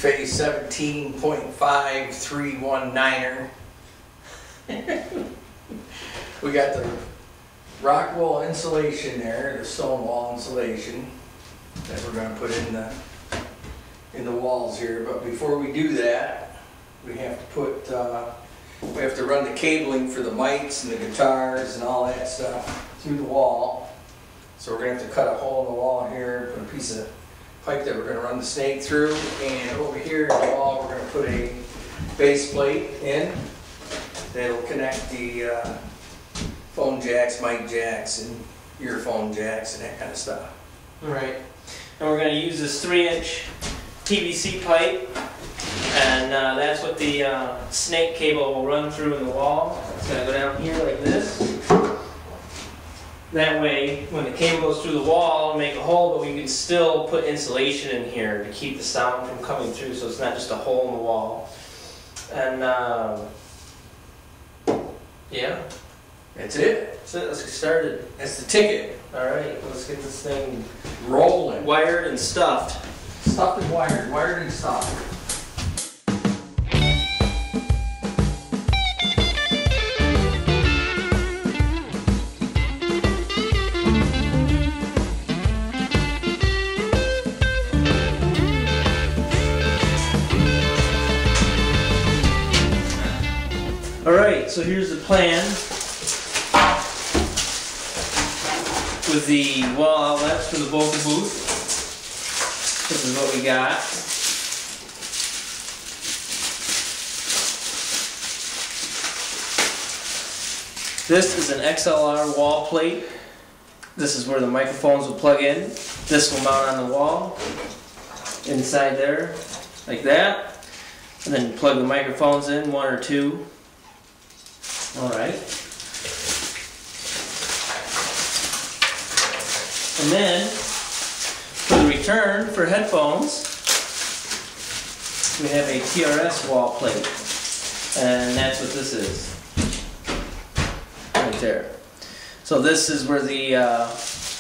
phase 17.5319er. We got the rock wool insulation there, the stone wall insulation that we're going to put in the walls here. But before we do that, we have to put we have to run the cabling for the mics and the guitars and all that stuff through the wall. So we're going to have to cut a hole in the wall here, put a piece of pipe that we're going to run the snake through, and over here in the wall we're going to put a base plate in that'll connect the phone jacks, mic jacks, and earphone jacks and that kind of stuff. Right. And we're going to use this 3-inch PVC pipe, and that's what the snake cable will run through in the wall. It's going to go down here like this. That way, when the cable goes through the wall, it'll make a hole, but we can still put insulation in here to keep the sound from coming through, so it's not just a hole in the wall. And yeah, that's it. That's it. Let's get started. That's the ticket. All right, let's get this thing rolling. Wired and stuffed. Stuffed and wired. Wired and stuffed. Alright, so here's the plan with the wall outlets for the vocal booth. This is what we got. This is an XLR wall plate. This is where the microphones will plug in. This will mount on the wall, inside there, like that. And then plug the microphones in, 1 or 2. Alright. And then, for the return for headphones, we have a TRS wall plate. And that's what this is. Right there. So this is where the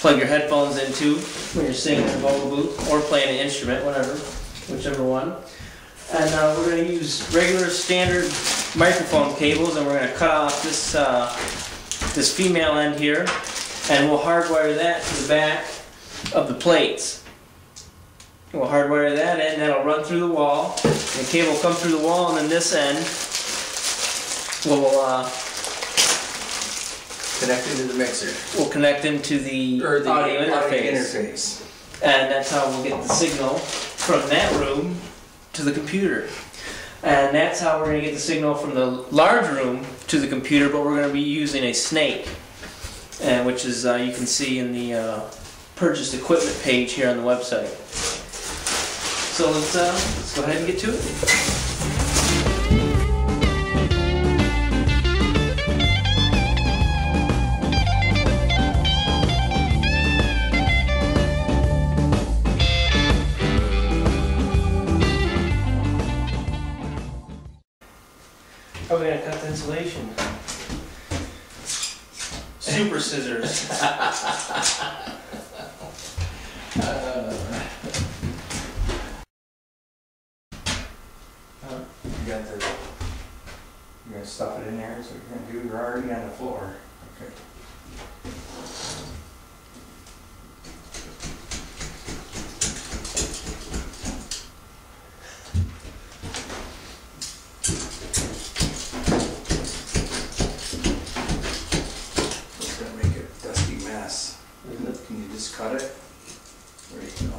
plug your headphones into when you're singing in a vocal booth or playing an instrument, whatever, whichever one. And we're going to use regular standard microphone cables, and we're going to cut off this this female end here, and we'll hardwire that to the back of the plates. We'll hardwire that in, that'll run through the wall. The cable will come through the wall, and then this end will connect into the mixer. We'll connect into the audio interface. And that's how we'll get the signal from that room to the computer. And that's how we're going to get the signal from the large room to the computer, but we're going to be using a snake, which is you can see in the purchased equipment page here on the website. So let's go ahead and get to it. How are we going to cut the insulation? Super scissors. You're going to stuff it in there, so you're going to do, you're already on the floor. Okay. Can you just cut it? There you go.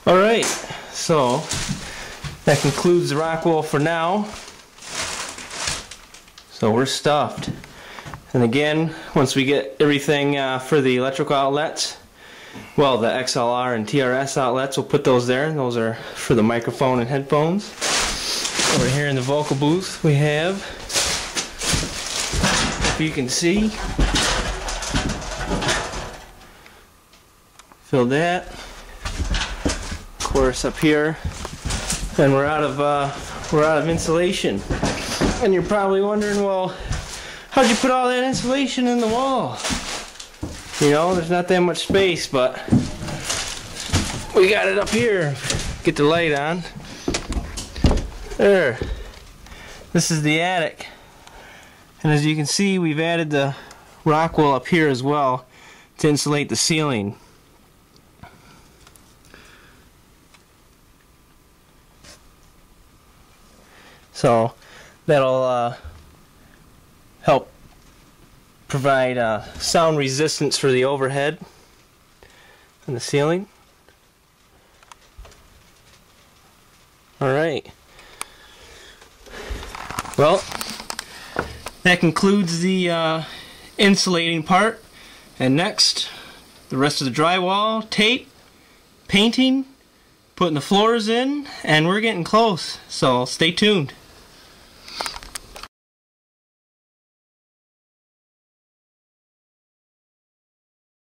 Alright, so that concludes the rock wool for now. So we're stuffed. And again, once we get everything for the electrical outlets, well, the XLR and TRS outlets, we'll put those there. Those are for the microphone and headphones. Over here in the vocal booth we have, if you can see, fill that. Of course, up here, and we're out of insulation. And you're probably wondering, well, how'd you put all that insulation in the wall? You know, there's not that much space, but we got it up here. Get the light on. There. This is the attic. And as you can see, we've added the rock wool up here as well to insulate the ceiling. So that'll help provide sound resistance for the overhead and the ceiling. Alright. Well, that concludes the insulating part. And next, the rest of the drywall, tape, painting, putting the floors in, and we're getting close. So stay tuned.